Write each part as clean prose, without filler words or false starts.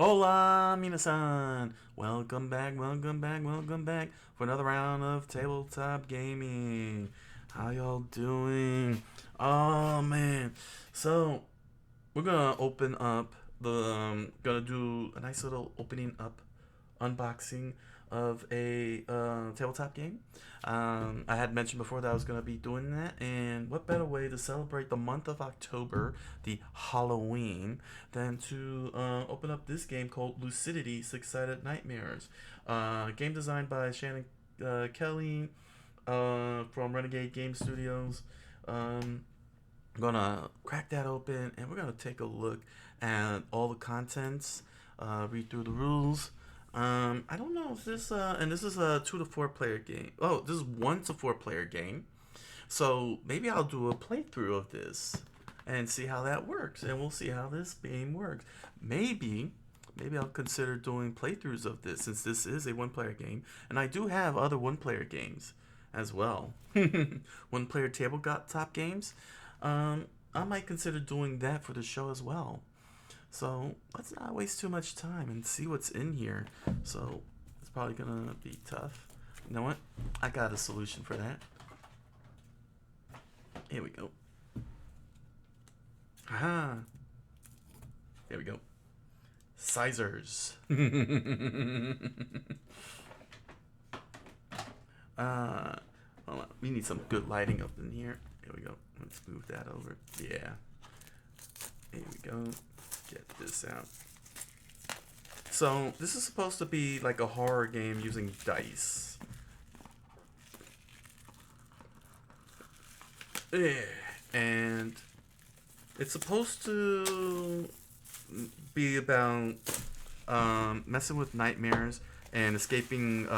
Hola, minasan! Welcome back for another round of Tabletop Gaming. How y'all doing? Oh man. So, we're gonna open up gonna do a nice little opening up unboxing of a tabletop game. I had mentioned before that I was going to be doing that, and what better way to celebrate the month of October, the Halloween, than to open up this game called Lucidity Six-Sided Nightmares. Game designed by Shannon Kelly from Renegade Game Studios. I'm gonna crack that open and we're gonna take a look at all the contents, read through the rules. I don't know if this and this is a 2 to 4 player game. Oh, this is 1 to 4 player game. So maybe I'll do a playthrough of this and see how that works, and we'll see how this game works. Maybe I'll consider doing playthroughs of this since this is a 1 player game, and I do have other 1 player games as well. 1 player tabletop games. I might consider doing that for the show as well. So let's not waste too much time and see what's in here. So it's probably gonna be tough. You know what? I got a solution for that. Here we go. Aha! There we go. Sizers. Hold on. We need some good lighting up in here. Here we go. Let's move that over. Yeah. Here we go. Get this out. So this is supposed to be like a horror game using dice. And it's supposed to be about messing with nightmares and escaping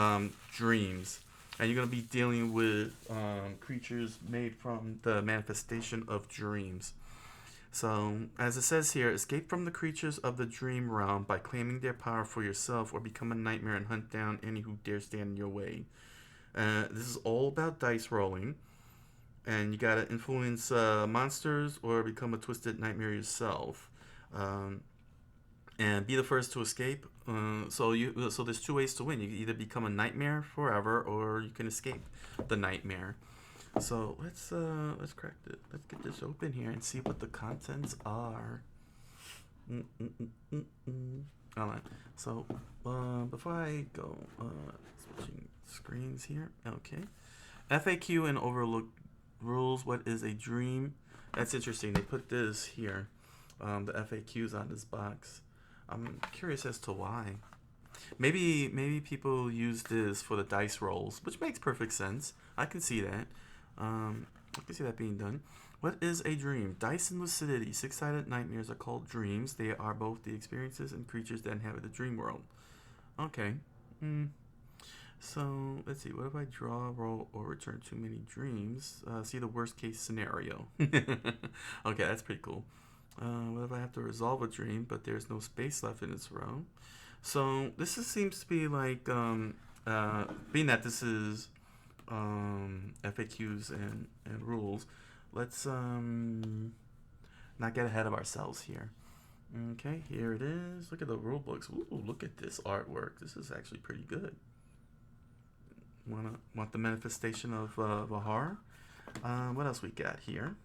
dreams. And you're going to be dealing with creatures made from the manifestation of dreams. So, as it says here, escape from the creatures of the dream realm by claiming their power for yourself, or become a nightmare and hunt down any who dare stand in your way. This is all about dice rolling. And you gotta influence monsters or become a twisted nightmare yourself. And be the first to escape. So there's 2 ways to win. You can either become a nightmare forever, or you can escape the nightmare. So let's crack it. Let's get this open here and see what the contents are. Alright. So before I go, switching screens here. Okay. FAQ and overlook rules. What is a dream? That's interesting. They put this here. The FAQs on this box. I'm curious as to why. Maybe people use this for the dice rolls, which makes perfect sense. I can see that. I can see that being done. What is a dream? Dice and lucidity, six-sided nightmares are called dreams. They are both the experiences and creatures that inhabit the dream world. Okay. So, let's see. What if I draw, roll, or return too many dreams? See the worst case scenario. Okay, that's pretty cool. What if I have to resolve a dream, but there's no space left in this row? So, seems to be like, being that this is FAQs and rules, let's not get ahead of ourselves here. Okay, here it is. Look at the rule books. Ooh, look at this artwork. This is actually pretty good. Want the manifestation of a horror? What else we got here?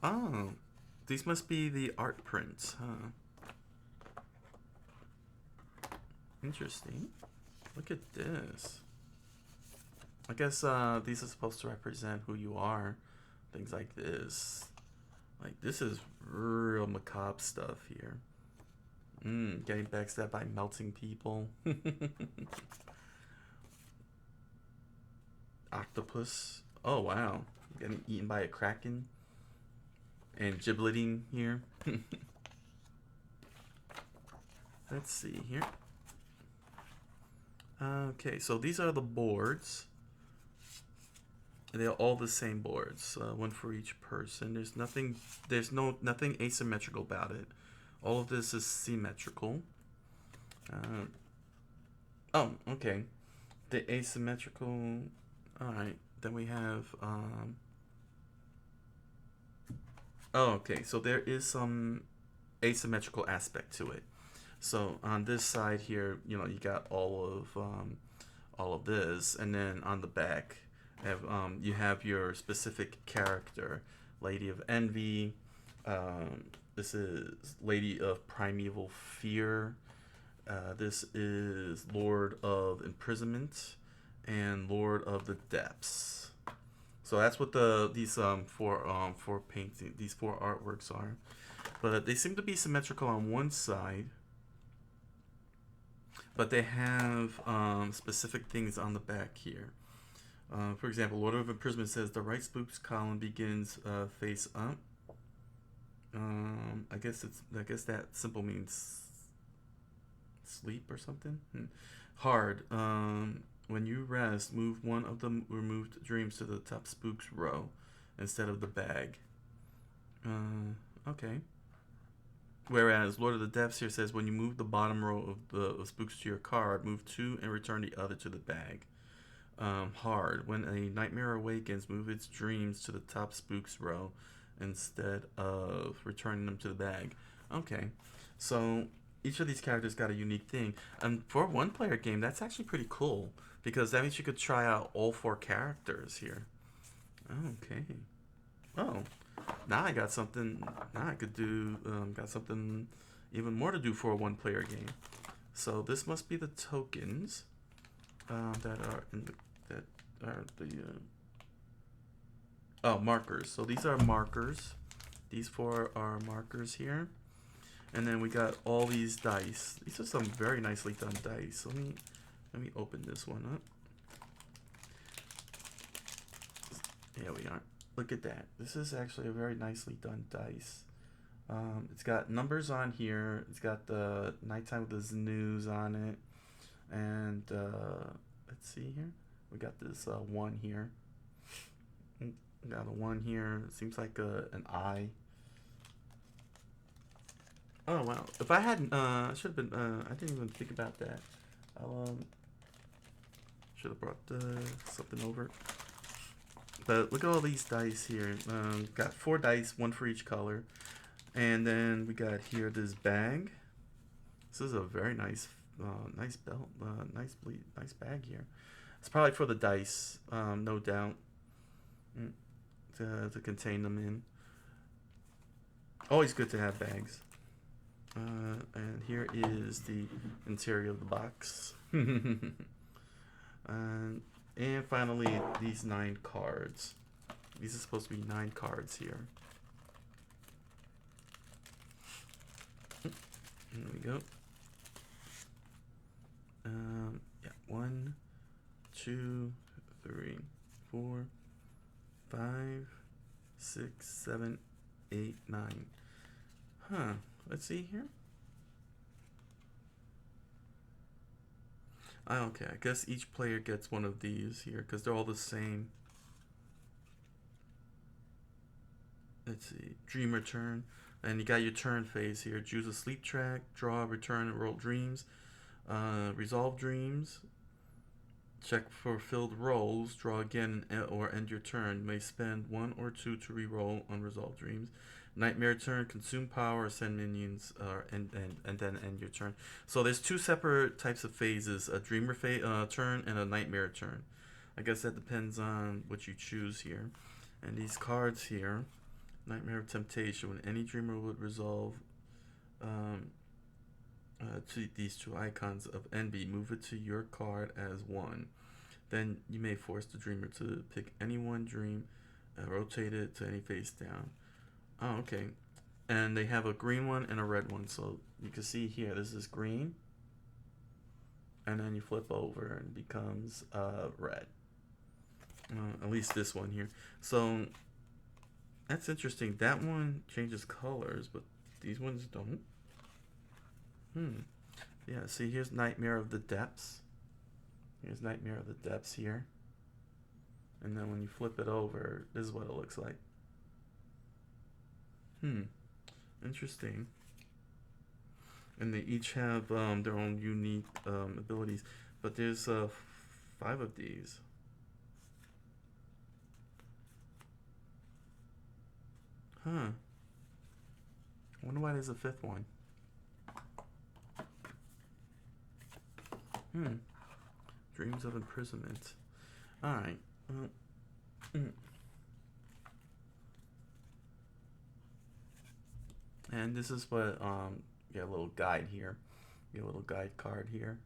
Oh, these must be the art prints, huh? Interesting. Look at this. I guess these are supposed to represent who you are. Things like this. Like, this is real macabre stuff here. Getting backstabbed by melting people. Octopus. Oh, wow. Getting eaten by a kraken. And gibleting here. Let's see here. Okay, so these are the boards. They're all the same boards, one for each person. There's nothing asymmetrical about it. All of this is symmetrical. Oh, okay. The asymmetrical. All right. Then we have. Oh, okay. So there is some asymmetrical aspect to it. So on this side here, you know, you got all of this, and then on the back, you have your specific character, Lady of Envy. This is Lady of Primeval Fear. This is Lord of Imprisonment and Lord of the Depths. So that's what these four painting, these four artworks are. But they seem to be symmetrical on one side, but they have specific things on the back here. For example, Lord of Imprisonment says the right spooks column begins face up. I guess that simple means sleep or something. Hard. When you rest, move one of the removed dreams to the top spooks row instead of the bag. Okay. Whereas Lord of the Depths here says when you move the bottom row of the spooks to your card, move two and return the other to the bag. Hard. When a nightmare awakens, move its dreams to the top spooks row instead of returning them to the bag. Okay. So each of these characters got a unique thing. And for a one-player game, that's actually pretty cool, because that means you could try out all four characters here. Okay. Oh, now I got something. Now I could do. Got something even more to do for a one-player game. So this must be the tokens that are in the markers. So these are markers. These four are markers here. And then we got all these dice. These are some very nicely done dice. Let me open this one up. Here we are. Look at that. This is actually a very nicely done dice. It's got numbers on here. It's got the nighttime with the snooze on it. And let's see here. We got this one here. We got a one here. It seems like an eye. Oh wow! If I hadn't, I should have been. I didn't even think about that. Should have brought something over. But look at all these dice here. Got 4 dice, 1 for each color, and then we got here this bag. This is a very nice, nice belt, nice bag here. It's probably for the dice, no doubt, to contain them in. Always good to have bags. And here is the interior of the box. And finally, these 9 cards. These are supposed to be 9 cards here. There we go. Yeah, 1, 2, 3, 4, 5, 6, 7, 8, 9. Huh. Let's see here. Okay, I guess each player gets one of these here because they're all the same. Let's see. Dream return. And you got your turn phase here. Choose a sleep track, draw, return, and roll dreams. Resolve dreams. Check for filled rolls. Draw again or end your turn. You may spend 1 or 2 to re-roll unresolved dreams. Nightmare turn, consume power, send minions, and then end your turn. So there's 2 separate types of phases: a dreamer turn and a nightmare turn. I guess that depends on what you choose here. And these cards here, Nightmare of Temptation. When any dreamer would resolve to these 2 icons of envy, move it to your card as 1. Then you may force the dreamer to pick any one dream and rotate it to any face down. Oh, okay. And they have a green one and a red one. So you can see here, this is green. And then you flip over and it becomes red. At least this one here. So that's interesting. That one changes colors, but these ones don't. Yeah, see, here's Nightmare of the Depths. Here's Nightmare of the Depths here. And then when you flip it over, this is what it looks like. Interesting. And they each have their own unique abilities. But there's 5 of these. wonder why there's a fifth one. Dreams of imprisonment. Alright. And this is what, get a little guide here. Get a little guide card here.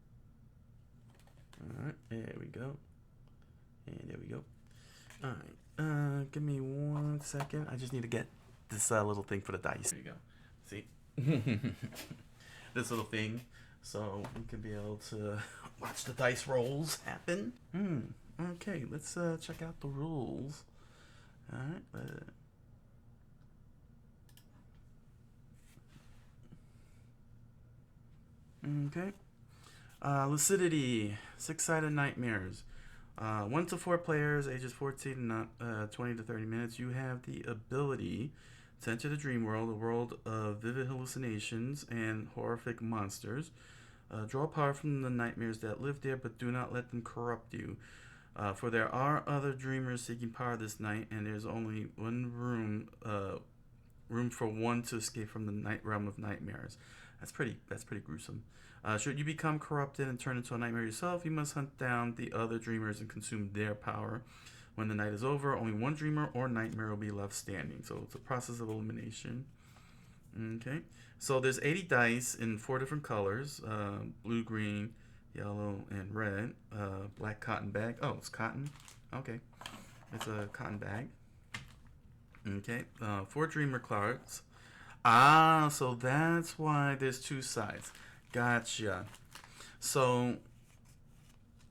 Alright, there we go. And there we go. Alright, give me 1 second. I just need to get this little thing for the dice. There you go. See? This little thing. So we can be able to watch the dice rolls happen. Okay, let's check out the rules. Alright, okay. Lucidity, 6-sided nightmares. 1 to 4 players, ages 14 and 20 to 30 minutes. You have the ability to enter the dream world, a world of vivid hallucinations and horrific monsters. Draw power from the nightmares that live there, but do not let them corrupt you. For there are other dreamers seeking power this night, and there's only one room for one to escape from the night realm of nightmares. That's pretty gruesome. Should you become corrupted and turn into a nightmare yourself, you must hunt down the other dreamers and consume their power. When the night is over, only one dreamer or nightmare will be left standing. So it's a process of elimination. Okay. So there's 80 dice in 4 different colors. Blue, green, yellow, and red. Black cotton bag. Oh, it's cotton. Okay. It's a cotton bag. Okay. 4 dreamer cards. Ah, so that's why there's 2 sides. Gotcha. So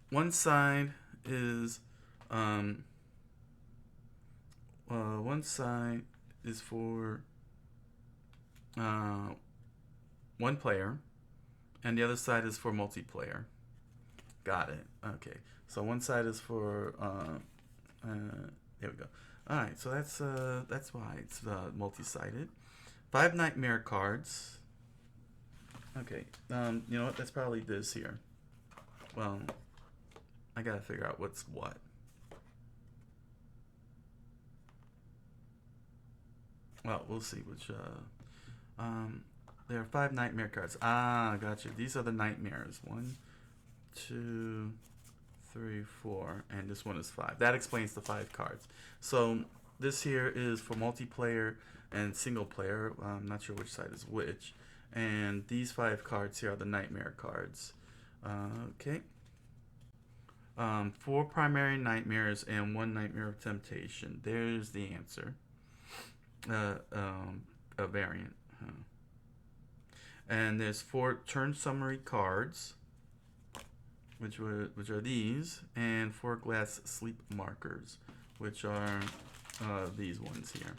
one side is for one player, and the other side is for multiplayer. Got it. Okay. So one side is for there we go. All right. So that's why it's multi-sided. 5 nightmare cards. Okay. You know what? That's probably this here. Well, I gotta figure out what's what. Well, we'll see which. There are 5 nightmare cards. Ah, gotcha. These are the nightmares. 1, 2, 3, 4, and this one is 5. That explains the 5 cards. So this here is for multiplayer and single player. I'm not sure which side is which. And these 5 cards here are the nightmare cards. Okay. 4 primary nightmares and 1 nightmare of temptation. There's the answer. A variant. And there's 4 turn summary cards, which are these, and 4 glass sleep markers, which are these ones here.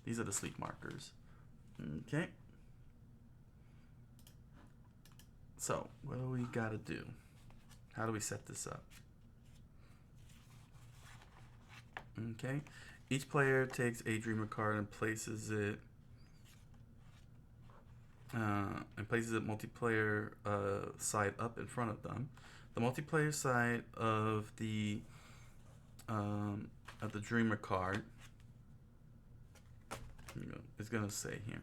These are the sleep markers. Okay. So what do we gotta do? How do we set this up? Okay. Each player takes a dreamer card and places it multiplayer side up in front of them. The multiplayer side of the dreamer card is gonna say here.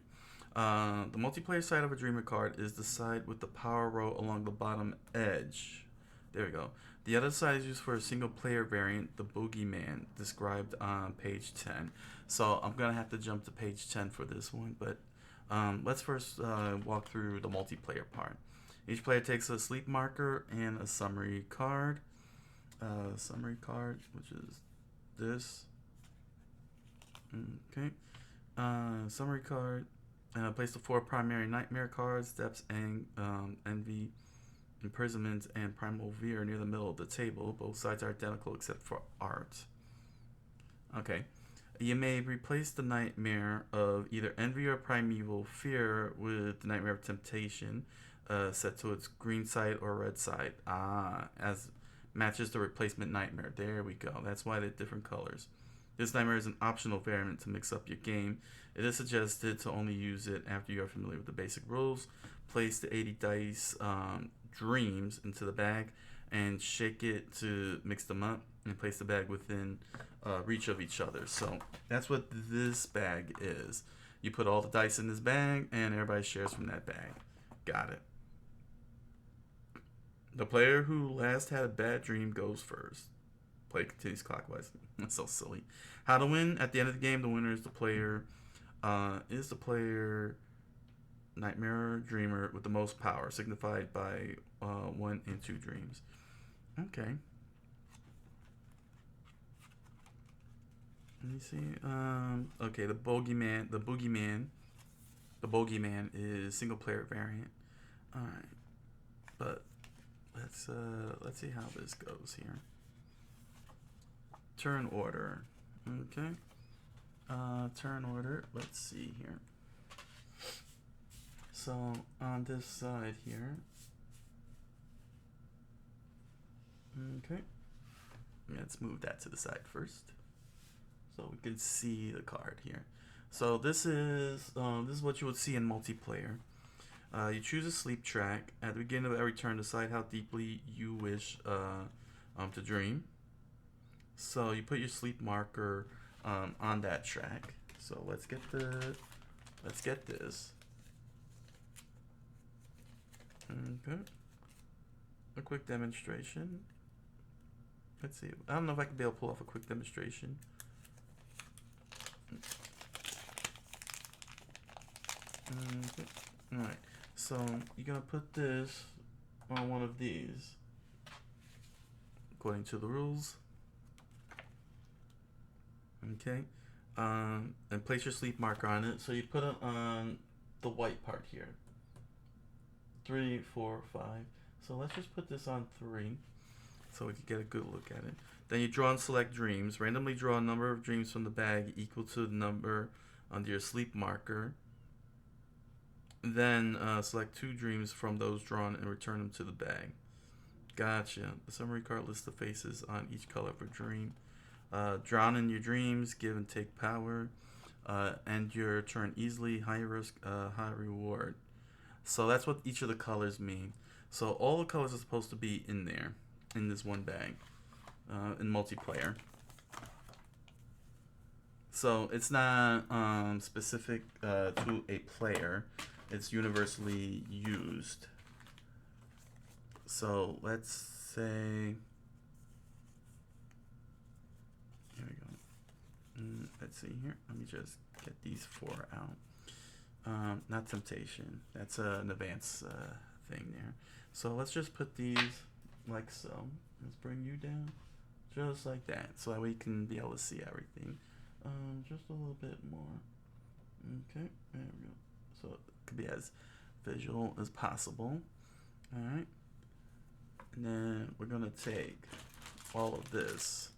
The multiplayer side of a dreamer card is the side with the power row along the bottom edge. There we go. The other side is used for a single player variant, the Boogeyman, described on page 10. So I'm going to have to jump to page 10 for this one, but let's first walk through the multiplayer part. Each player takes a sleep marker and a summary card. Which is this. Okay. Summary card. Place the 4 primary nightmare cards, Depths, Envy, Imprisonment, and Primal Fear near the middle of the table. Both sides are identical except for art. Okay. You may replace the nightmare of either Envy or Primeval Fear with the nightmare of Temptation, set to its green side or red side. As matches the replacement nightmare. There we go. That's why they're different colors. This nightmare is an optional variant to mix up your game. It is suggested to only use it after you are familiar with the basic rules. Place the 80 dice dreams into the bag and shake it to mix them up, and place the bag within reach of each other. So that's what this bag is. You put all the dice in this bag, and everybody shares from that bag. Got it. The player who last had a bad dream goes first. Play continues clockwise. That's so silly. How to win? At the end of the game, the winner is the player. Nightmare Dreamer with the most power, signified by 1 and 2 dreams. Okay. Let me see. Okay, the Bogeyman is single player variant. All right, but let's see how this goes here. Turn order. Okay. Turn order. Let's see here. So on this side here. Okay. Let's move that to the side first, so we can see the card here. So this is what you would see in multiplayer. You choose a sleep track. At the beginning of every turn, decide how deeply you wish to dream. So you put your sleep marker on that track. So let's get this. Okay. A quick demonstration. Let's see. I don't know if I can be able to pull off a quick demonstration. Okay. Alright. So you're gonna put this on one of these according to the rules. Okay. And place your sleep marker on it. So you put it on the white part here. 3, 4, 5. So let's just put this on 3 so we can get a good look at it. Then you draw and select dreams. Randomly draw a number of dreams from the bag equal to the number under your sleep marker. Then select 2 dreams from those drawn and return them to the bag. Gotcha. The summary card lists the faces on each color of a dream. Drown in your dreams, give and take power. End your turn easily, high risk, high reward. So that's what each of the colors mean. So all the colors are supposed to be in there, in this one bag, in multiplayer. So it's not specific to a player. It's universally used. So let's say, here we go. Let's see here. Let me just get these 4 out. Not temptation. That's an advanced thing there. So let's just put these like so. Let's bring you down just like that, so that we can be able to see everything. Just a little bit more. Okay, there we go. So it could be as visual as possible. All right, and then we're gonna take all of this.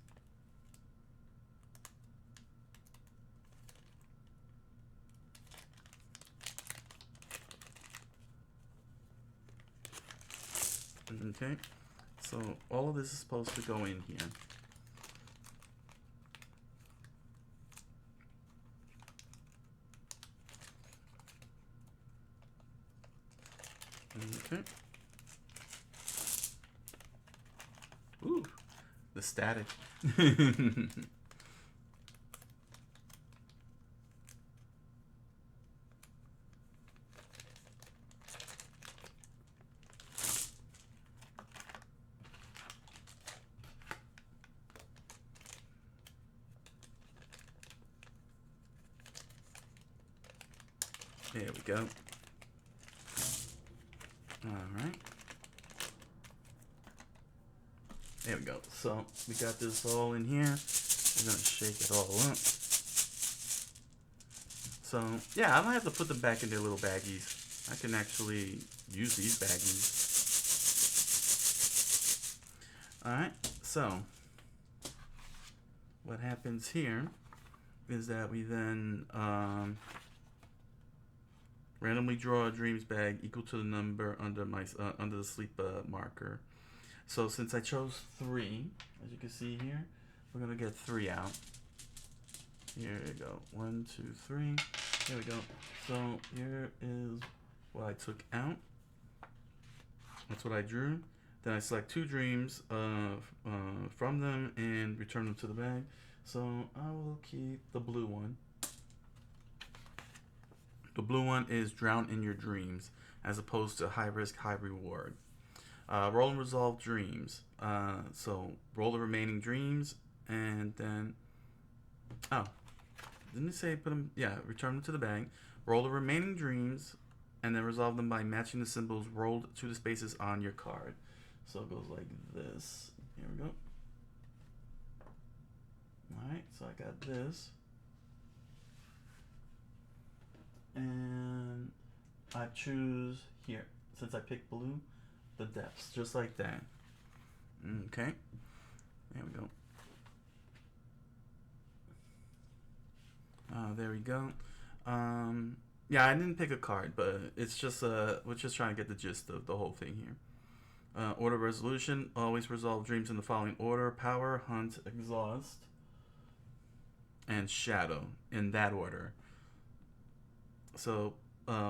Okay, so all of this is supposed to go in here. Okay. Ooh, the static. There we go. Alright. There we go. So we got this all in here. We're gonna shake it all up. So yeah, I don't have to put them back in their little baggies. I can actually use these baggies. Alright, so what happens here is that we then randomly draw a dreams bag equal to the number under my under the sleep marker. So since I chose 3, as you can see here, we're gonna get 3 out. Here we go. 1, 2, 3. Here we go. So here is what I took out. That's what I drew. Then I select 2 dreams from them and return them to the bag. So I will keep the blue one. The blue one is drown in your dreams, as opposed to high risk, high reward. Roll and resolve dreams. So roll the remaining dreams, and then didn't it say put them? Yeah, return them to the bag. Roll the remaining dreams, and then resolve them by matching the symbols rolled to the spaces on your card. So it goes like this. Here we go. Alright, so I got this. And I choose here, since I picked blue, the depths, just like that. Okay, there we go. There we go. Yeah, I didn't pick a card, but it's just we're just trying to get the gist of the whole thing here. Order resolution: always resolve dreams in the following order: power, hunt, exhaust, and shadow, in that order. So,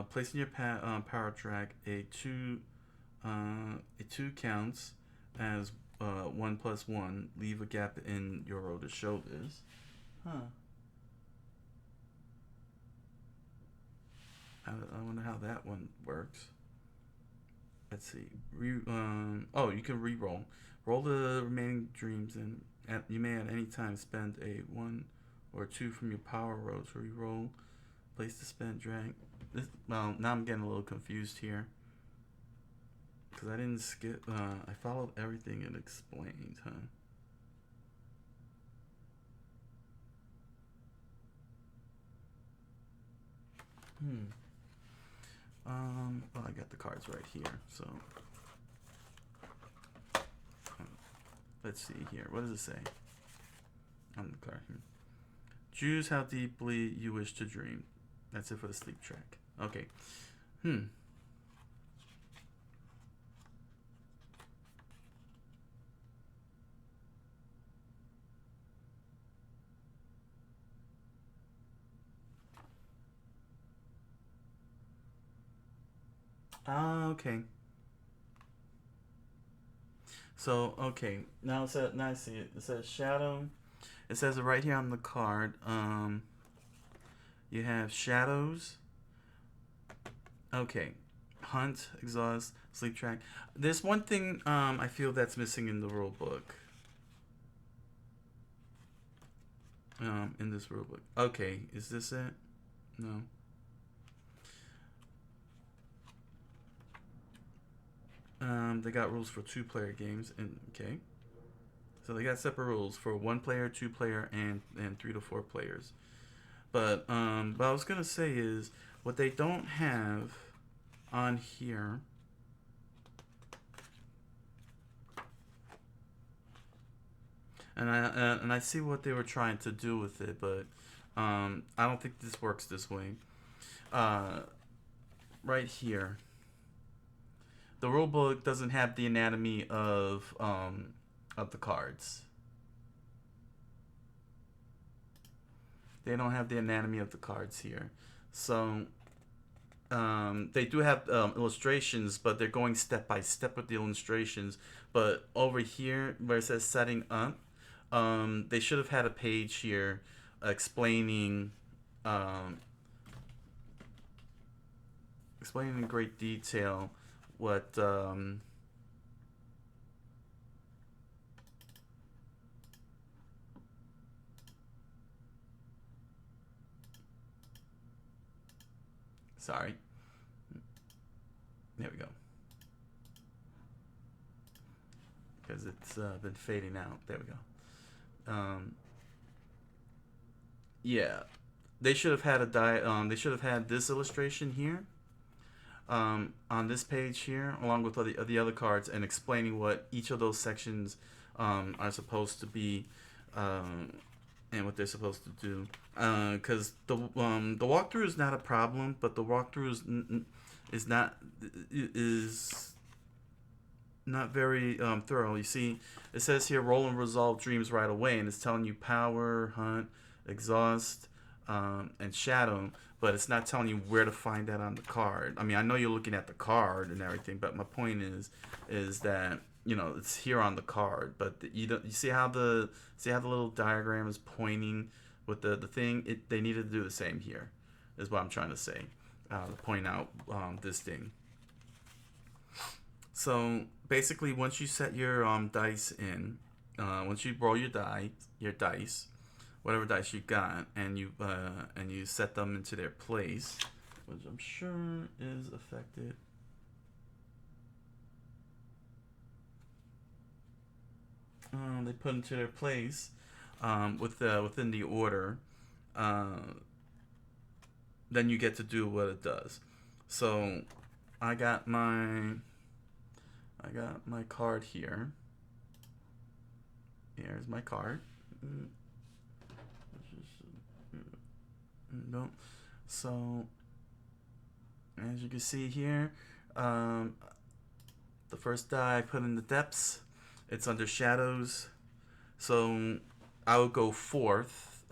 place in your power track a two counts as 1 + 1. Leave a gap in your row to show this. I wonder how that one works. Let's see. Oh, you can re-roll. Roll the remaining dreams, and you may at any time spend a 1 or 2 from your power row to re-roll. Place to spend, drag. Well, now I'm getting a little confused here. Because I didn't skip. I followed everything it explained, huh? Well, I got the cards right here, so let's see here. What does it say on the card here? Choose how deeply you wish to dream. That's it for the sleep track. Okay. Okay. So, okay. Now I see it. It says shadow. It says it right here on the card. You have shadows. Okay. Hunt, exhaust, sleep track. There's one thing I feel that's missing in the rule book. In this rule book. Okay, is this it? No. They got rules for 2-player games, and okay. So they got separate rules for 1-player, 2-player, and 3 to 4 players. But what I was gonna say is what they don't have on here. And I see what they were trying to do with it, but I don't think this works this way. Right here, the rulebook doesn't have the anatomy of the cards. They don't have the anatomy of the cards here, so they do have illustrations, but they're going step by step with the illustrations. But over here, where it says setting up, they should have had a page here explaining in great detail what sorry, there we go, because it's been fading out. There we go. Yeah, they should have had they should have had this illustration here on this page here, along with the other cards, and explaining what each of those sections are supposed to be and what they're supposed to do. Because the walkthrough is not a problem, but the walkthrough is not very thorough. You see, it says here roll and resolve dreams right away, and it's telling you power, hunt, exhaust, and shadow, but it's not telling you where to find that on the card. I mean, I know you're looking at the card and everything, but my point is that, you know, it's here on the card, but you see how the little diagram is pointing with the thing. They needed to do the same here, is what I'm trying to say. to point out this thing. So basically, once you set your dice in, once you roll your dice, whatever dice you got, and you set them into their place, which I'm sure is affected. They put into their place within the order. Then you get to do what it does. So I got my card here. Here's my card. No. So as you can see here, the first die I put in the depths. It's under shadows. So I would go fourth.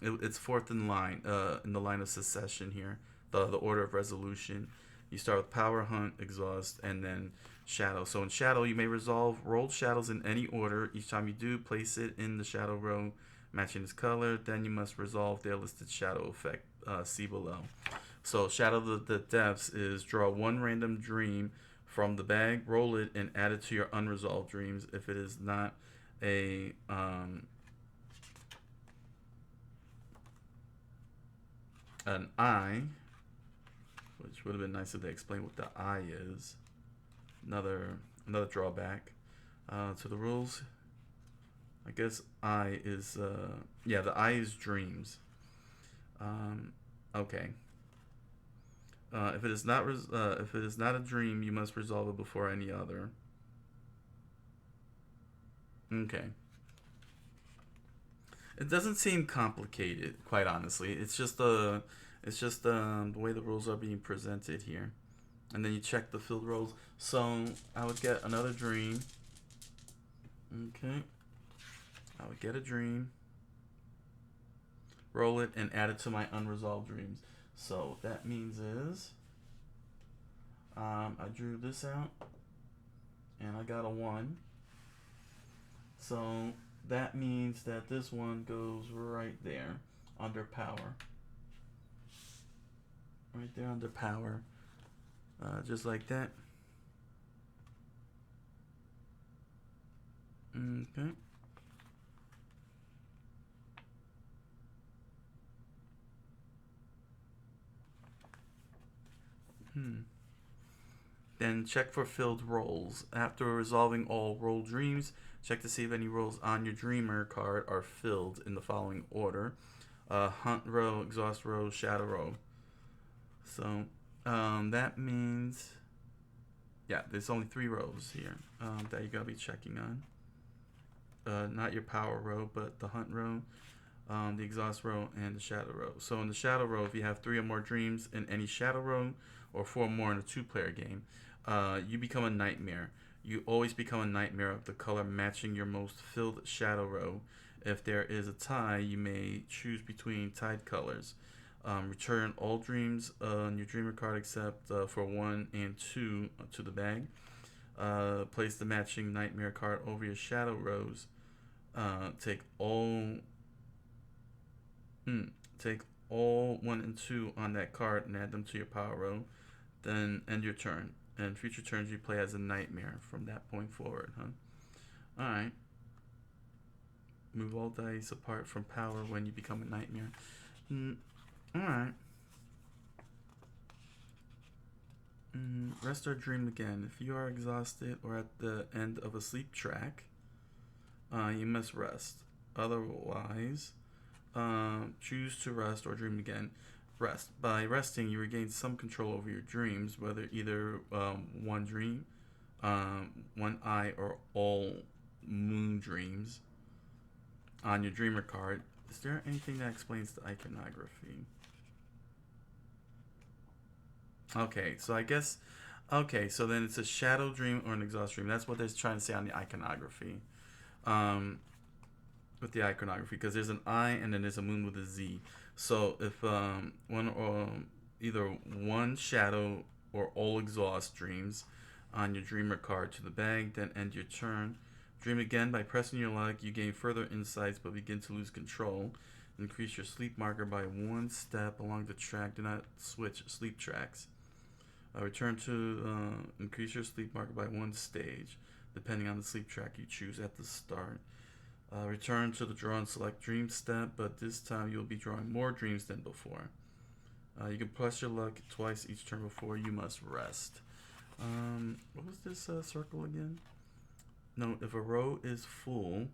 It's fourth in line, in the line of succession here. The order of resolution. You start with power, hunt, exhaust, and then shadow. So in shadow, you may resolve rolled shadows in any order. Each time you do, place it in the shadow row, matching its color. Then you must resolve their listed shadow effect. See below. So shadow of the depths is draw one random dream from the bag, roll it, and add it to your unresolved dreams. If it is not a an eye, which would have been nice if they explained what the eye is. Another drawback to the rules. I guess eye is yeah, the eye is dreams. Okay. If it is not a dream, you must resolve it before any other. Okay. It doesn't seem complicated, quite honestly. It's just the way the rules are being presented here, and then you check the filled roles. So I would get another dream. Okay. I would get a dream, roll it, and add it to my unresolved dreams. So what that means is I drew this out, and I got a 1. So that means that this one goes right there under power. Right there under power. Just like that. Okay. Then check for filled roles. After resolving all rolled dreams, check to see if any roles on your dreamer card are filled in the following order. Hunt row, exhaust row, shadow row. So that means, yeah, there's only 3 rows here that you're going to be checking on. Not your power row, but the hunt row, the exhaust row, and the shadow row. So in the shadow row, if you have 3 or more dreams in any shadow row, or 4 or more in a 2-player game, you become a nightmare. You always become a nightmare of the color matching your most filled shadow row. If there is a tie, you may choose between tied colors. Return all dreams on your dreamer card except for 1 and 2 to the bag. Place the matching nightmare card over your shadow rows. Take all 1 and 2 on that card and add them to your power row. Then end your turn. And future turns you play as a nightmare from that point forward, huh? Alright. Move all dice apart from power when you become a nightmare. Alright. Rest or dream again. If you are exhausted or at the end of a sleep track, you must rest. Otherwise, choose to rest or dream again. Rest. By resting, you regain some control over your dreams, whether either one dream, one eye, or all moon dreams on your dreamer card. Is there anything that explains the iconography? Okay, so I guess, okay, so then it's a shadow dream or an exhaust dream. That's what they're trying to say on the iconography. With the iconography, because there's an I and then there's a moon with a Z. So if either one shadow or all exhaust dreams on your dreamer card to the bag, then end your turn. Dream again by pressing your luck. You gain further insights but begin to lose control. Increase your sleep marker by 1 step along the track. Do not switch sleep tracks. Return to increase your sleep marker by 1 stage, depending on the sleep track you choose at the start. Return to the draw and select dream step, but this time you'll be drawing more dreams than before. You can plus your luck twice each turn before you must rest. What was this circle again? No, if a row is full,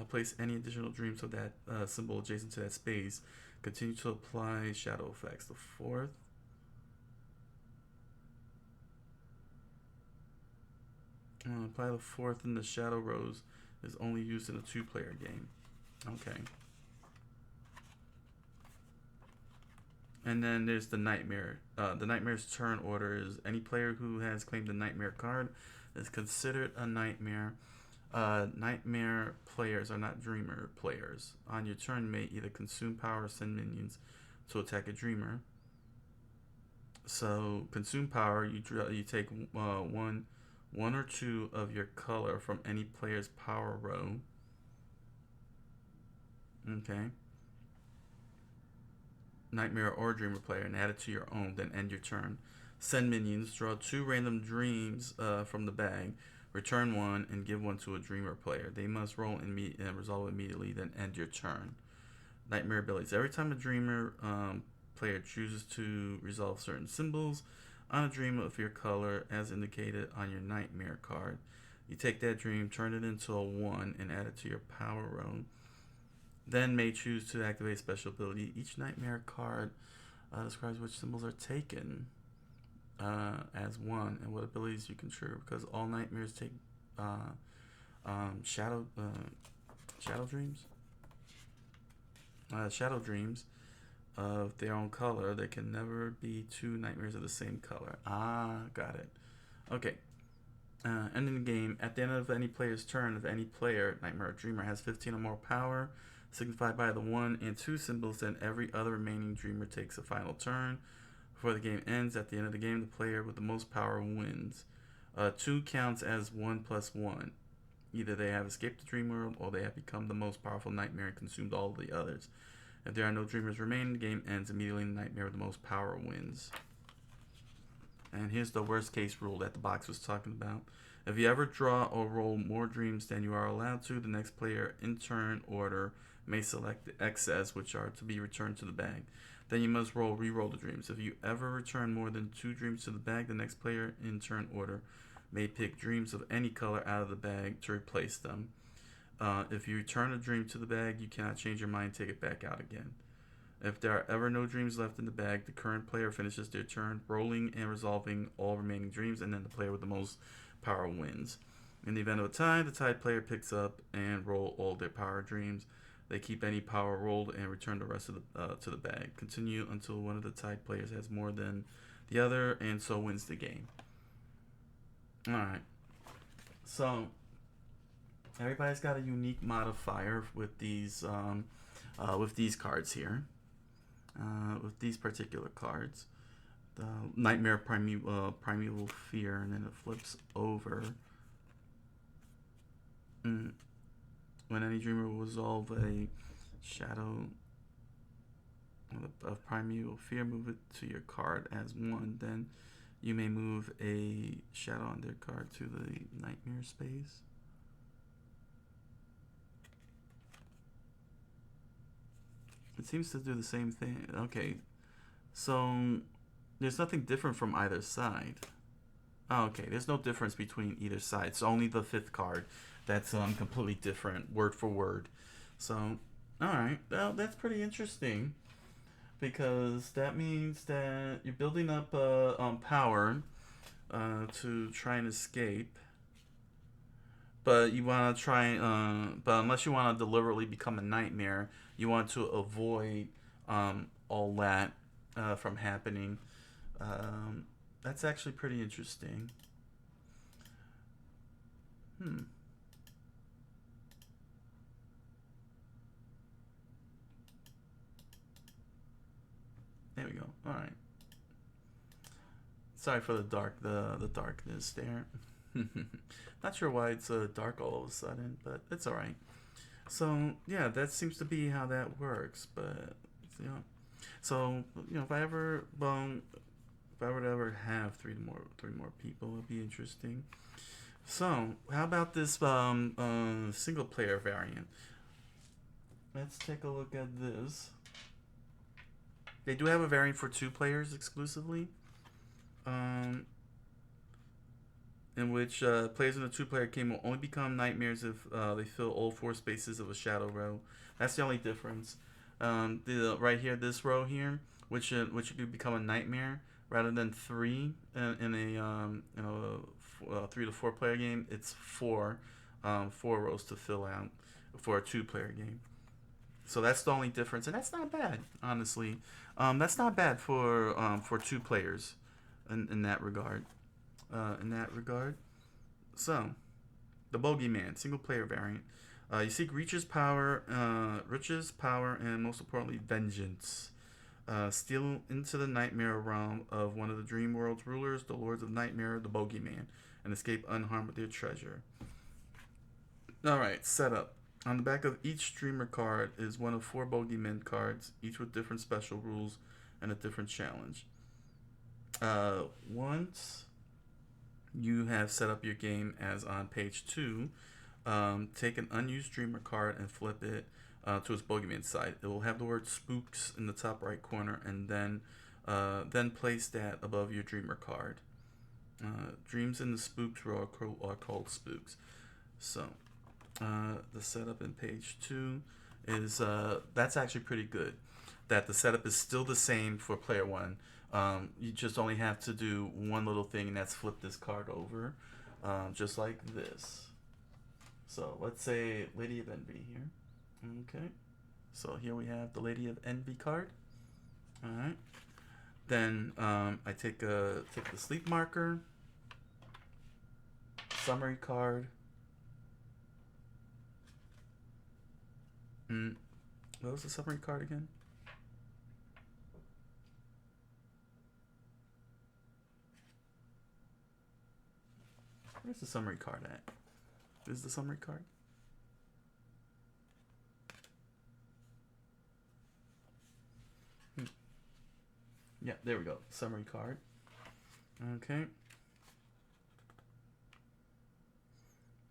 place any additional dreams of that symbol adjacent to that space. Continue to apply shadow effects. The fourth. Apply the fourth in the shadow rows is only used in a 2-player game. Okay. And then there's the nightmare. The nightmare's turn order is any player who has claimed a nightmare card is considered a nightmare. Nightmare players are not dreamer players. On your turn, you may either consume power or send minions to attack a dreamer. So consume power, you take one or two of your color from any player's power row. Okay. Nightmare or dreamer player and add it to your own, then end your turn. Send minions, draw 2 random dreams from the bag, return 1 and give 1 to a dreamer player. They must roll and resolve immediately, then end your turn. Nightmare abilities. Every time a dreamer player chooses to resolve certain symbols on a dream of your color as indicated on your nightmare card, you take that dream, turn it into a 1 and add it to your power row. Then may choose to activate a special ability. Each nightmare card describes which symbols are taken as 1 and what abilities you can trigger, because all nightmares take shadow dreams. Shadow dreams of their own color. There can never be 2 nightmares of the same color. Got it. Okay. Ending the game. At the end of any player's turn, if any player, nightmare or dreamer, has 15 or more power, signified by the 1 and 2 symbols, then every other remaining dreamer takes a final turn. Before the game ends, at the end of the game, the player with the most power wins. 2 counts as 1 plus 1. Either they have escaped the dream world or they have become the most powerful nightmare and consumed all of the others. If there are no dreamers remaining, the game ends immediately and the nightmare with the most power wins. And here's the worst case rule that the box was talking about. If you ever draw or roll more dreams than you are allowed to, the next player in turn order may select the excess, which are to be returned to the bag. Then you must re-roll the dreams. If you ever return more than 2 dreams to the bag, the next player in turn order may pick dreams of any color out of the bag to replace them. If you return a dream to the bag, you cannot change your mind and take it back out again. If there are ever no dreams left in the bag, the current player finishes their turn, rolling and resolving all remaining dreams, and then the player with the most power wins. In the event of a tie, the tied player picks up and roll all their power dreams. They keep any power rolled and return the rest of to the bag. Continue until one of the tied players has more than the other, and so wins the game. Alright. So, everybody's got a unique modifier with these cards here. With these particular cards. The Nightmare Primeval Fear, and then it flips over. When any dreamer will resolve a shadow of Primeval Fear, move it to your card as 1. Then you may move a shadow on their card to the nightmare space. It seems to do the same thing. Okay, so there's nothing different from either side. Oh, okay, there's no difference between either side. It's only the 5th card that's completely different, word for word. So, alright, well, that's pretty interesting, because that means that you're building up power to try and escape, but you want to try, but unless you want to deliberately become a nightmare, you want to avoid all that from happening. That's actually pretty interesting. There we go. All right. Sorry for the darkness there. Not sure why it's dark all of a sudden, but it's all right. So yeah, that seems to be how that works. But you know, so if I ever if I were to ever have three more people, it'd be interesting. So how about this single player variant? Let's take a look at this. They do have a variant for 2 players exclusively, um, in which players in the 2 player game will only become nightmares if they fill all 4 spaces of a shadow row. That's the only difference. The right here, this row here, which you could become a nightmare rather than 3 in a 3 to 4 player game. It's 4 rows to fill out for a 2 player game. So that's the only difference, and that's not bad, honestly. That's not bad for 2 players, in that regard. In that regard, so the Bogeyman single player variant. You seek riches, power, and most importantly, vengeance. Steal into the nightmare realm of one of the dream world's rulers, the lords of nightmare, the Bogeyman, and escape unharmed with your treasure. All right, setup. On the back of each streamer card is one of 4 Bogeyman cards, each with different special rules and a different challenge. Once you have set up your game as on page 2, take an unused streamer card and flip it to its Bogeyman side. It will have the word Spooks in the top right corner, and then place that above your dreamer card. Dreams in the Spooks row are called Spooks. So the setup in page 2 is that's actually pretty good. That the setup is still the same for player 1. You just only have to do one little thing, and that's flip this card over, just like this. So let's say Lady of Envy here. Okay. So here we have the Lady of Envy card. All right. Then I take the sleep marker, summary card. What was the summary card again? Where's the summary card at? Is the summary card? Yeah, there we go. Summary card. Okay.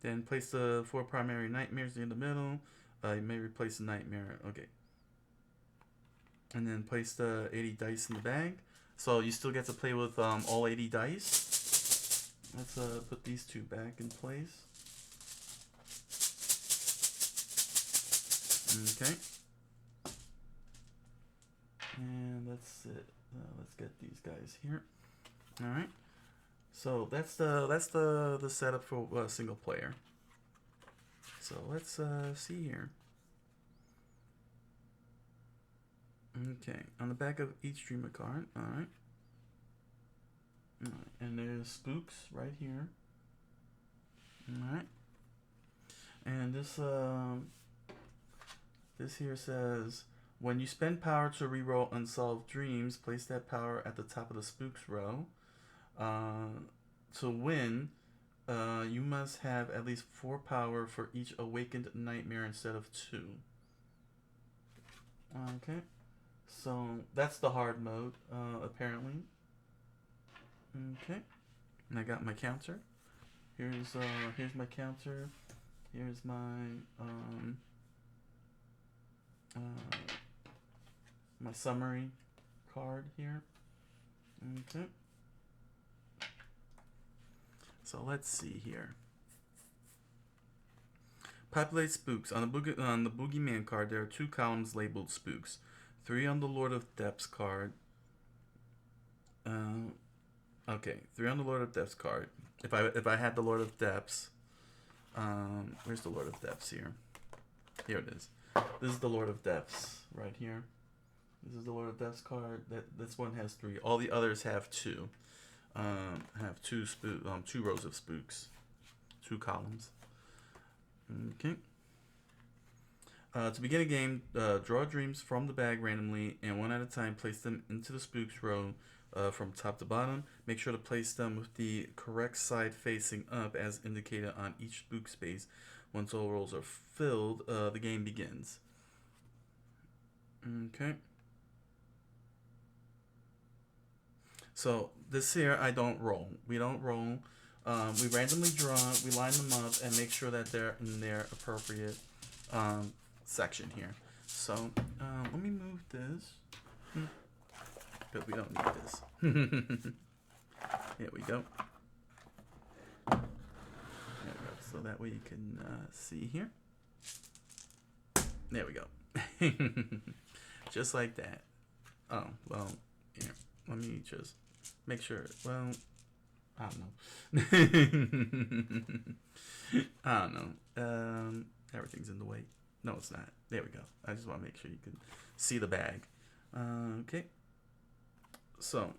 Then place the 4 primary nightmares in the middle. You may replace the nightmare. Okay. And then place the 80 dice in the bag. So you still get to play with all 80 dice. Let's put these 2 back in place. Okay. And let's get these guys here. All right. So that's the setup for single player. So let's see here. Okay, on the back of each streamer card. All right. All right. And there's Spooks right here. All right. And this here says, when you spend power to reroll unsolved dreams, place that power at the top of the Spooks row. To win, you must have at least 4 power for each awakened nightmare instead of 2. Okay, so that's the hard mode, apparently. Okay, and I got my counter. Here's my counter. Here's my my summary card here. Okay. So let's see here. Populate Spooks. On the Boogeyman card, there are 2 columns labeled Spooks. 3 on the Lord of Depths card. Okay, 3 on the Lord of Depths card. If I had the Lord of Depths, where's the Lord of Depths here? Here it is. This is the Lord of Depths right here. This is the Lord of Depths card. This one has 3. All the others have 2. Have 2 rows of Spooks, 2 columns. Okay. To begin a game, draw dreams from the bag randomly, and one at a time place them into the Spooks row from top to bottom. Make sure to place them with the correct side facing up as indicated on each Spook space. Once all roles are filled, the game begins. Okay. So this here, I don't roll. We don't roll. We randomly draw, we line them up, and make sure that they're in their appropriate section here. So let me move this. But we don't need this. There we go. There we go. So that way you can see here. There we go. Just like that. Oh, well, here. Let me just make sure. Well, I don't know. I don't know. Everything's in the way. No, it's not. There we go. I just want to make sure you can see the bag. Okay. So,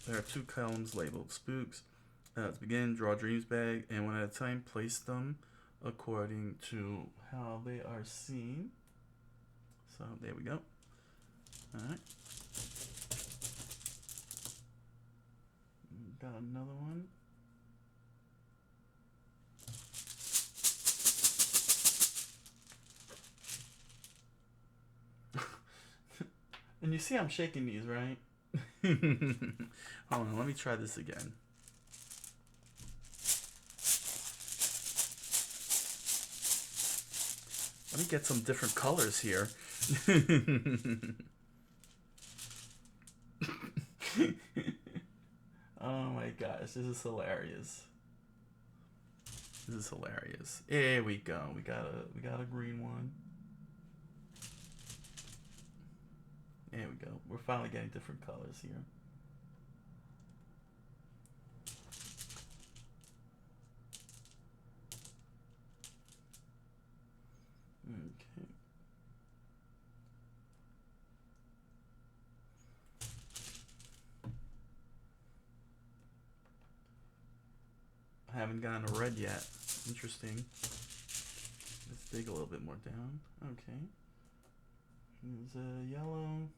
there are 2 columns labeled spooks. To begin, draw dreams bag, and one at a time, place them according to how they are seen. So, there we go. Alright. Got another one. And you see I'm shaking these, right? Hold on, let me try this again. Let me get some different colors here. Oh my gosh, this is hilarious. This is hilarious. Here we go. We got a green one. There we go. We're finally getting different colors here. Okay. I haven't gotten a red yet. Interesting. Let's dig a little bit more down. Okay. Here's a yellow.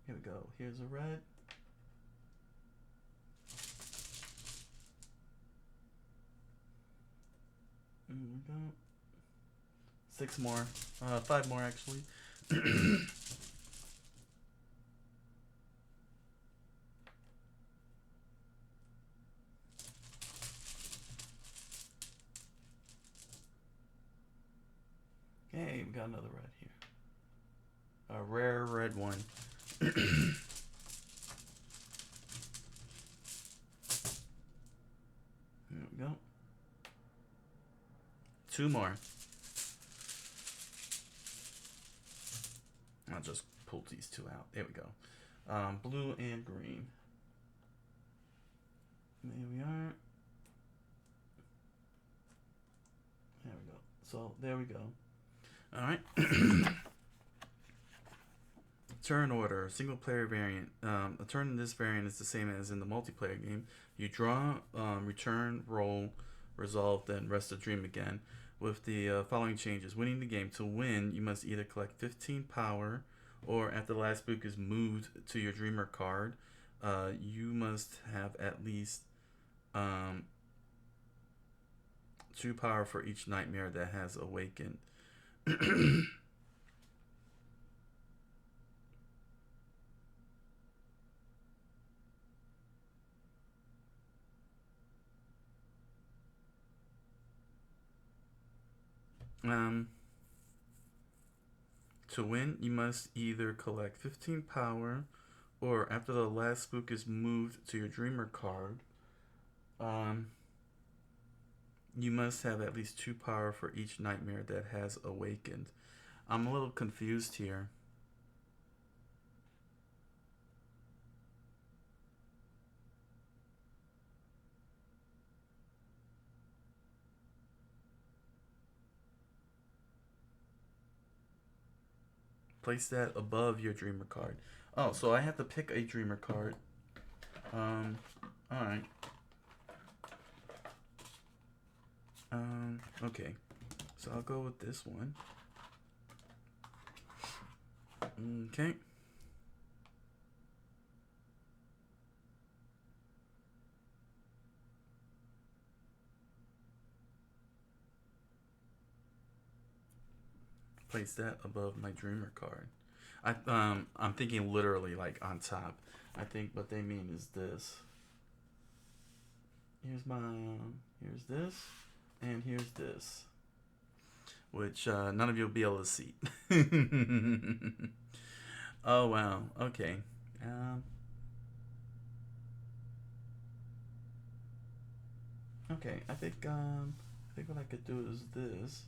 Here we go. Here's a red. There we go. 6 more. 5 more actually. Okay, we got another red here. A rare red one. There we go. 2 more. I'll just pull these 2 out. There we go. Blue and green. There we are. There we go. So there we go. All right. Turn order, single player variant. A turn in this variant is the same as in the multiplayer game. You draw, return, roll, resolve, then rest the dream again. With the following changes. Winning the game. To win, you must either collect 15 power, or after the last spook is moved to your dreamer card, you must have at least 2 power for each nightmare that has awakened. To win, you must either collect 15 power, or after the last spook is moved to your dreamer card, you must have at least 2 power for each nightmare that has awakened. I'm a little confused here. Place that above your dreamer card. Oh, so I have to pick a dreamer card. Alright. Okay. So I'll go with this one. Okay. place that above my dreamer card. I'm thinking literally like on top. I think what they mean is this. Here's this, and here's this, which none of you will be able to see. Oh wow. Okay. Okay. I think what I could do is this.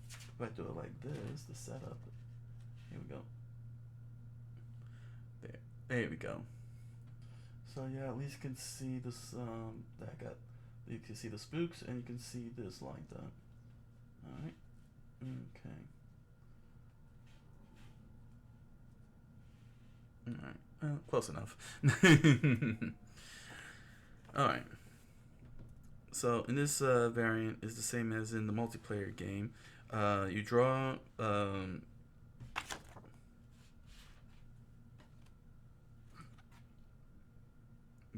If I do it like this, the setup. Here we go. There we go. So yeah, at least you can see this. You can see the spooks, and you can see this lined up. All right. Okay. All right. Well, close enough. All right. So in this variant is the same as in the multiplayer game. You draw.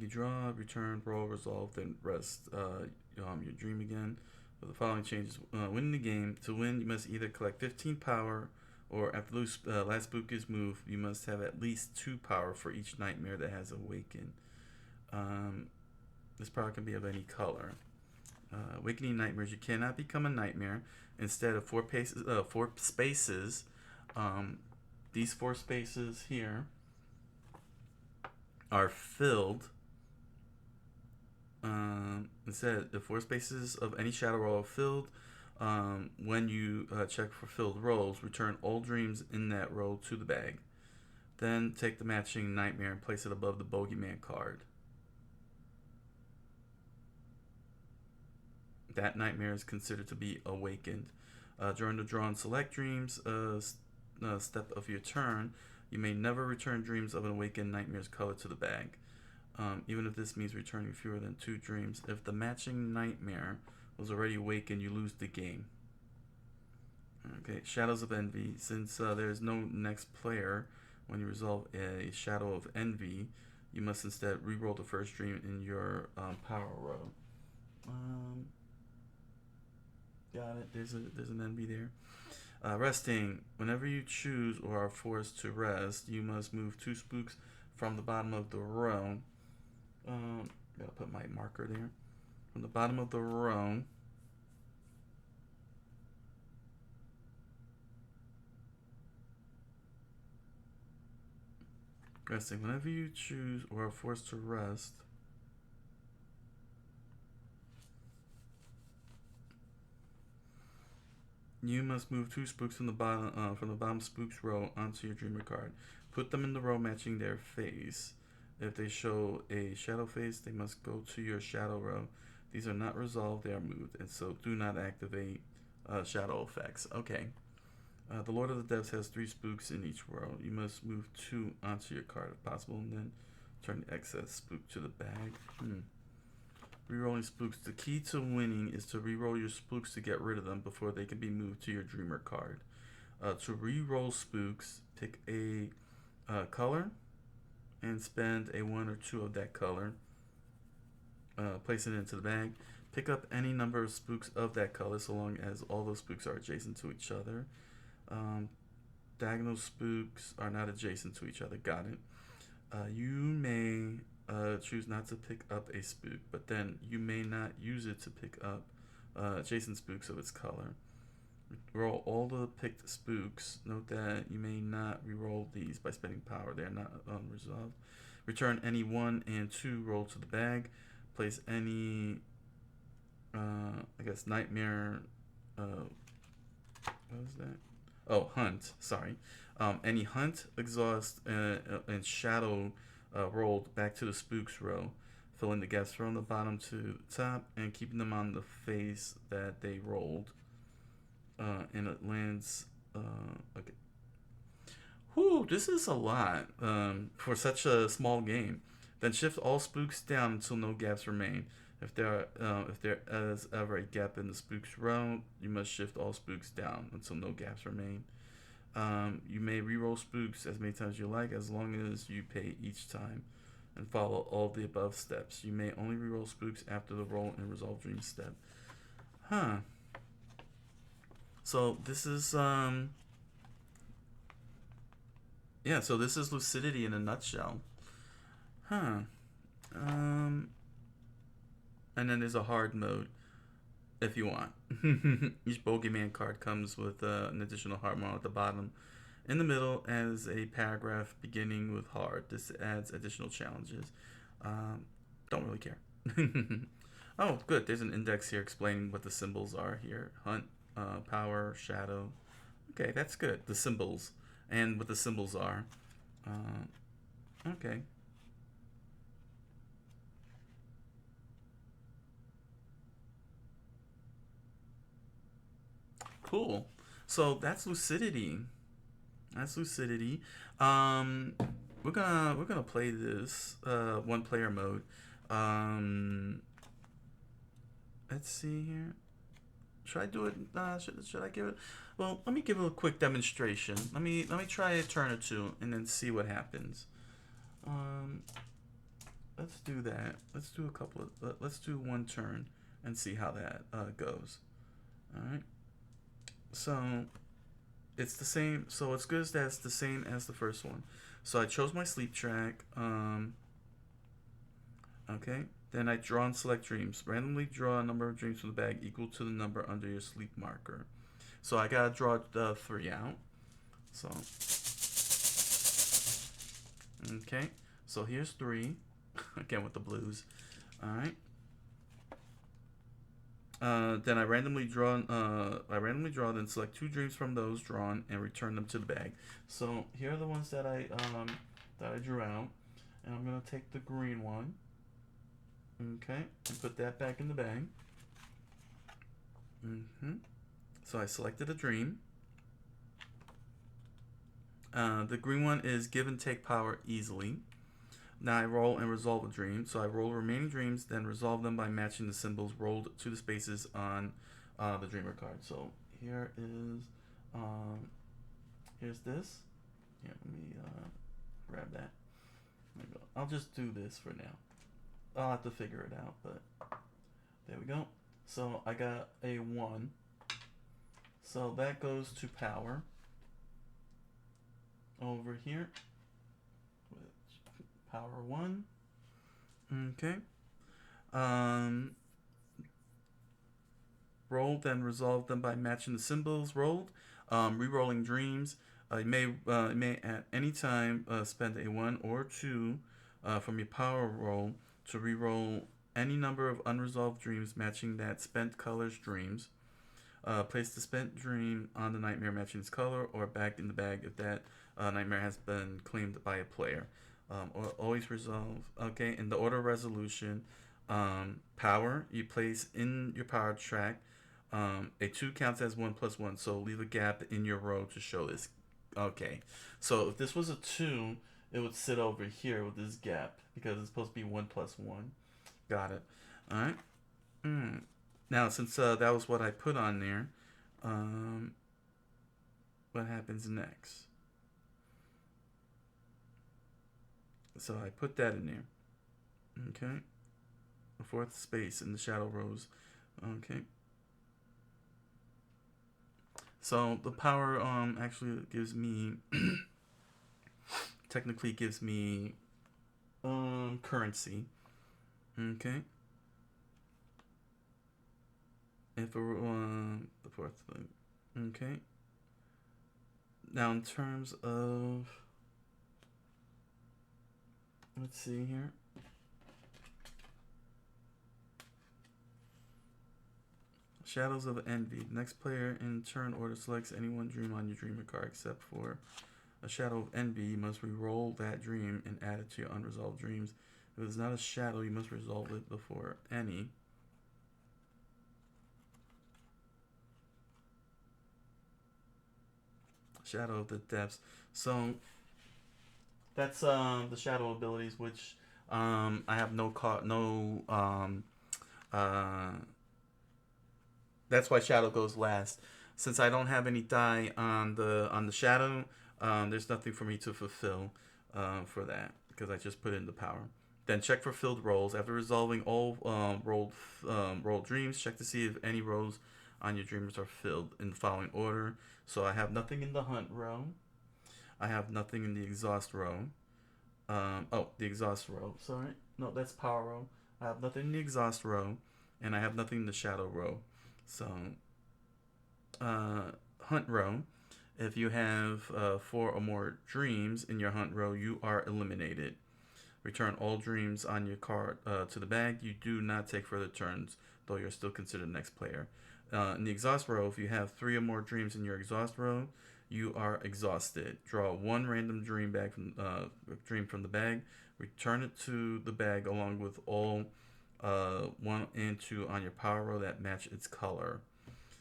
You draw, return, roll, resolve, then rest. Your dream again. With the following changes: winning the game. To win, you must either collect 15 power, or after the last spook is moved, you must have at least 2 power for each nightmare that has awakened. This power can be of any color. Awakening nightmares. You cannot become a nightmare. Instead of 4 spaces, these 4 spaces here are filled. Instead, the 4 spaces of any shadow roll are filled. When you check for filled rolls, return all dreams in that roll to the bag. Then take the matching nightmare and place it above the bogeyman card. That nightmare is considered to be awakened. During the draw and select dreams step of your turn, you may never return dreams of an awakened nightmare's color to the bag. Even if this means returning fewer than 2 dreams. If the matching nightmare was already awakened, you lose the game. Okay, Shadows of Envy. Since there is no next player when you resolve a Shadow of Envy, you must instead re-roll the first dream in your power row. Got it. There's an envy there. Resting. Whenever you choose or are forced to rest, you must move 2 spooks from the bottom of the row. Gotta put my marker there. From the bottom of the row. Resting. Whenever you choose or are forced to rest, you must move 2 spooks from the bottom spooks row onto your dreamer card. Put them in the row matching their face. If they show a shadow face, they must go to your shadow row. These are not resolved; they are moved, and so do not activate shadow effects. Okay. The Lord of the Depths has 3 spooks in each row. You must move 2 onto your card if possible, and then turn the excess spook to the bag. Rerolling spooks. The key to winning is to reroll your spooks to get rid of them before they can be moved to your dreamer card. To reroll spooks, pick a color and spend a 1 or 2 of that color. Place it into the bag. Pick up any number of spooks of that color so long as all those spooks are adjacent to each other. Diagonal spooks are not adjacent to each other. Got it. You may choose not to pick up a spook, but then you may not use it to pick up adjacent spooks of its color. Roll all the picked spooks. Note that you may not reroll these by spending power. They are not unresolved. Return any 1 and 2 roll to the bag. Place any, nightmare. What was that? Oh, hunt. Sorry. Any hunt, exhaust, and shadow rolled back to the spooks row. Fill in the gaps from the bottom to the top and keeping them on the face that they rolled. And it lands. Okay. Whew, this is a lot for such a small game. Then shift all spooks down until no gaps remain. If there is ever a gap in the spooks row, you must shift all spooks down until no gaps remain. You may reroll spooks as many times as you like, as long as you pay each time and follow all the above steps. You may only reroll spooks after the roll and resolve dream step. Huh. So this is yeah, so this is Lucidity in a nutshell. Huh. Um and then there's a hard mode if you want. Each bogeyman card comes with an additional hard mode at the bottom. In the middle as a paragraph beginning with hard. This adds additional challenges. Don't really care. Oh, good. There's an index here explaining what the symbols are here. Hunt, power, shadow. Okay, that's good. The symbols and what the symbols are. Okay. Cool. So that's Lucidity. That's Lucidity. Um, we're gonna play this one player mode. Um, let's see here. Should I do it? Should I give it? Well, let me give it a quick demonstration. Let me try a turn or two and then see what happens. Um, let's do that. Let's do a couple of. Let's do one turn and see how that goes. All right. So it's the same. So it's good as that's the same as the first one. So I chose my sleep track. Okay. Then I draw and select dreams. Randomly draw a number of dreams from the bag equal to the number under your sleep marker. So I gotta draw the 3 out. So okay. So here's 3. Again with the blues. All right. Then I randomly draw. Then select 2 dreams from those drawn and return them to the bag. So here are the ones that I drew out, and I'm gonna take the green one. Okay, and put that back in the bag. So I selected a dream. The green one is give and take power easily. Now I roll and resolve a dream. So I roll remaining dreams, then resolve them by matching the symbols rolled to the spaces on the dreamer card. So here is, here's this. Here, let me grab that. There we go. I'll just do this for now. I'll have to figure it out, but there we go. So I got a 1. So that goes to power over here. Power 1. Okay. Roll, then resolve them by matching the symbols rolled. Rerolling dreams. You may at any time spend a 1 or 2 from your power roll to reroll any number of unresolved dreams matching that spent color's dreams. Place the spent dream on the nightmare matching its color or back in the bag if that nightmare has been claimed by a player. Or always resolve. Okay, in the order of resolution, power, you place in your power track. A 2 counts as 1 plus 1, so leave a gap in your row to show this. Okay, so if this was a 2, it would sit over here with this gap because it's supposed to be 1 plus 1. Got it. All right. Now, since that was what I put on there, what happens next? So I put that in there. Okay. The 4th space in the shadow rows. Okay. So the power actually gives me technically gives me currency. Okay. If it were the 4th thing. Okay. Now in terms of, let's see here. Shadows of Envy. The next player in turn order selects any one dream on your dreamer card except for a Shadow of Envy. You must re-roll that dream and add it to your unresolved dreams. If it's not a shadow, you must resolve it before any. Shadow of the Depths. So that's the shadow abilities, which I have that's why shadow goes last. Since I don't have any die on the shadow, there's nothing for me to fulfill for that because I just put in the power. Then check for filled rolls. After resolving all rolled dreams, check to see if any rows on your dreamers are filled in the following order. So I have nothing in the hunt row. I have nothing in the exhaust row. The exhaust row. Sorry. No, that's power row. I have nothing in the exhaust row. And I have nothing in the shadow row. So, hunt row. If you have 4 or more dreams in your hunt row, you are eliminated. Return all dreams on your card to the bag. You do not take further turns, though you're still considered the next player. In the exhaust row, if you have 3 or more dreams in your exhaust row, you are exhausted. Draw 1 random dream from the bag. Return it to the bag along with all 1 and 2 on your power row that match its color.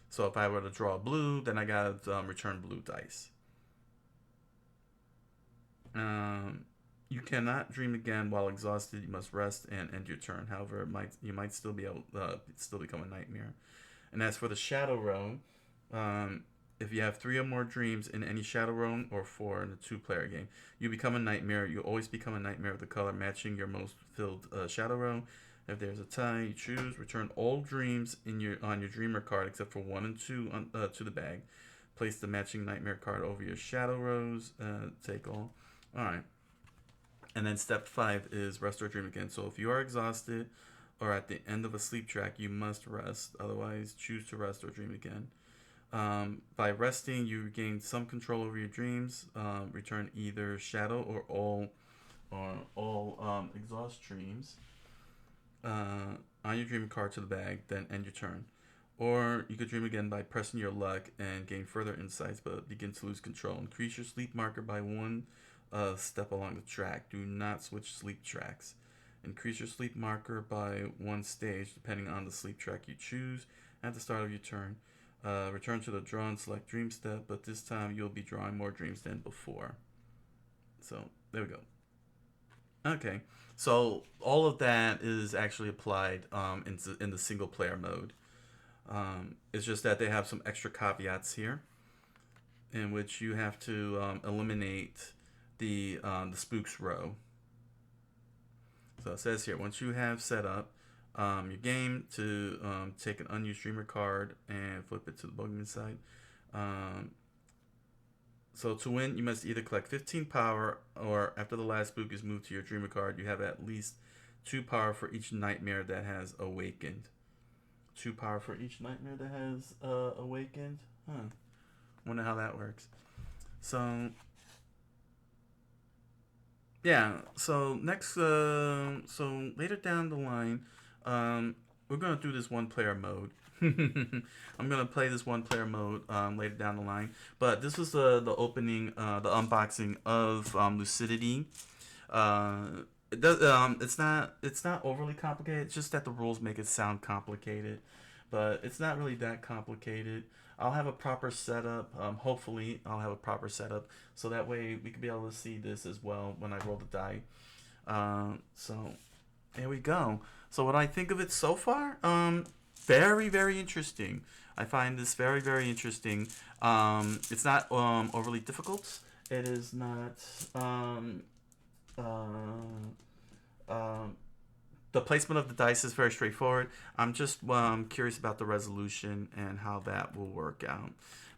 So if I were to draw blue, then I gotta return blue dice. You cannot dream again while exhausted. You must rest and end your turn. However, you might still be able still become a nightmare. And as for the shadow row, if you have 3 or more dreams in any shadow row or 4 in a 2-player game, you become a nightmare. You always become a nightmare of the color matching your most filled shadow row. If there's a tie, you choose. Return all dreams on your dreamer card except for 1 and 2 to the bag. Place the matching nightmare card over your shadow rows. Take all. All right. And then step 5 is rest or dream again. So if you are exhausted or at the end of a sleep track, you must rest. Otherwise, choose to rest or dream again. By resting, you regain some control over your dreams. Return either shadow or all exhaust dreams on your dream card to the bag, then end your turn. Or you could dream again by pressing your luck and gain further insights, but begin to lose control. Increase your sleep marker by 1 step along the track. Do not switch sleep tracks. Increase your sleep marker by 1 stage depending on the sleep track you choose at the start of your turn. Return to the draw and select dream step, but this time you'll be drawing more dreams than before. So there we go. Okay, so all of that is actually applied in the single player mode. It's just that they have some extra caveats here, in which you have to eliminate the spooks row. So it says here, once you have set up your game to take an unused dreamer card and flip it to the bogeyman side. So to win, you must either collect 15 power, or after the last spook is moved to your dreamer card, you have at least 2 power for each nightmare that has awakened. 2 power for each nightmare that has awakened? Huh. Wonder how that works. So, yeah. So next, so later down the line, we're gonna do this 1-player mode. I'm gonna play this 1-player mode later down the line. But this was the opening, the unboxing of Lucidity. It does. It's not overly complicated. It's just that the rules make it sound complicated, but it's not really that complicated. I'll have a proper setup. Hopefully, I'll have a proper setup so that way we can be able to see this as well when I roll the die. So there we go. So what I think of it so far, very, very interesting. I find this very, very interesting. It's not overly difficult. It is not. The placement of the dice is very straightforward. I'm just curious about the resolution and how that will work out.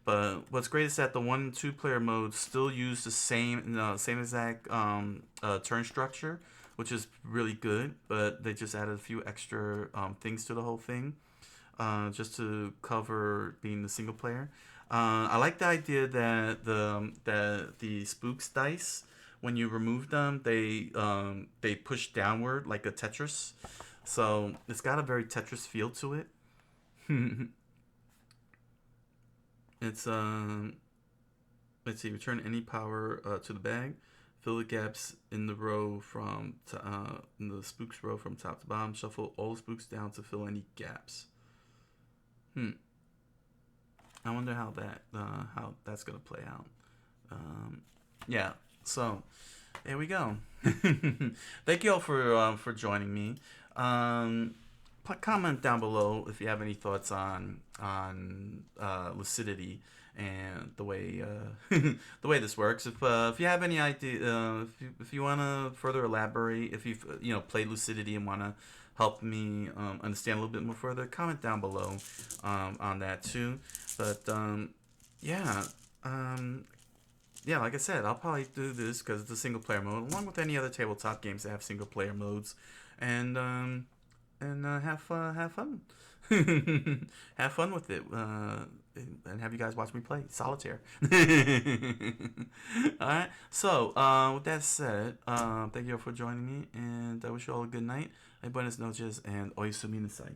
But what's great is that the 1 and 2 player modes still use the same exact turn structure, which is really good. But they just added a few extra things to the whole thing, just to cover being the single player. I like the idea that the spooks dice, when you remove them, they push downward like a Tetris. So it's got a very Tetris feel to it. It's let's see, return any power to the bag. Fill the gaps in the row in the spooks row from top to bottom. Shuffle all the spooks down to fill any gaps. I wonder how that's gonna play out. Yeah. So, there we go. Thank you all for joining me. Comment down below if you have any thoughts on Lucidity and the way the way this works. If you have any idea, if you want to further elaborate, if you've played Lucidity and want to help me understand a little bit more further, comment down below on that too. But yeah, yeah, like I said, I'll probably do this because it's a single player mode, along with any other tabletop games that have single player modes, and have fun, have fun with it, and have you guys watch me play solitaire. All right. So with that said, thank you all for joining me, and I wish you all a good night, buenas noches, and hoy su minasai.